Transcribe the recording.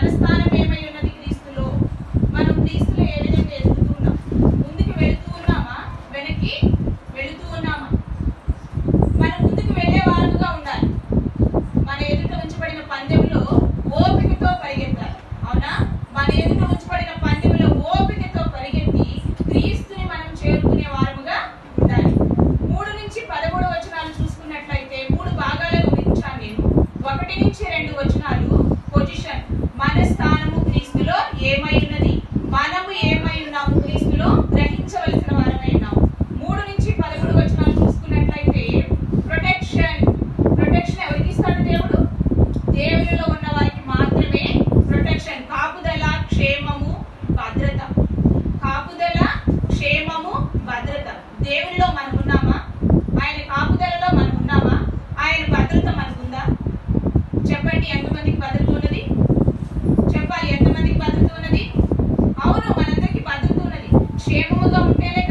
మన స్థానం ఏమై ఉన్నది క్రీస్తులో. మనం క్రీస్తులో ఏ విధంగా ఎదుగుతున్నాం? ముందుకు వెళుతూ ఉన్నామా, వెనక్కి వెళుతూ ఉన్నామా? మనం ముందుకు వెళ్ళే వారుగా ఉండాలి. మన ఎదుట ఉంచబడిన పందెంలో ఓపికతో పరిగెత్తాలి. అవునా? మన ఎదుట ఉంచబడిన పందెంలో ఓపికతో పరిగెత్తి క్రీస్తుని మనం చేరుకునే వారముగా ఉండాలి. 3 నుంచి 13 వచనాలు చూసుకున్నట్లయితే 3 భాగాలుగా విభజించాను నేను. 1 నుంచి 2 వచనాలు పొజిషన్, మన స్థానము క్రీస్తులో ఏమై ఉన్నది, మనము ఏమై ఉన్నాము క్రీస్తులో గ్రహించవలసిన వారమై ఉన్నాము. 3 నుంచి 13 వచనాలు చూసుకున్నట్లయితే ప్రొటెక్షన్. ప్రొటెక్షన్ ఎవరికి ఇస్తాడు దేవుడు? దేవునిలో ఉన్న వారికి మాత్రమే ప్రొటెక్షన్. కాపుదల, క్షేమము, భద్రత. కాపుదల, క్షేమము, భద్రత. దేవునిలో మనం ఉన్నామా? ఆయన కాపుదలలో మనం ఉన్నామా? ఆయన భద్రత మనకుందా? చెప్పండి, ఎంతమందికి భద్రత ఉన్నది? చెప్పాలి, ఎంతమందికి భద్రత ఉన్నది? అవును, మనందరికి భద్రత ఉన్నది. క్షేమముగా ఉంటేనే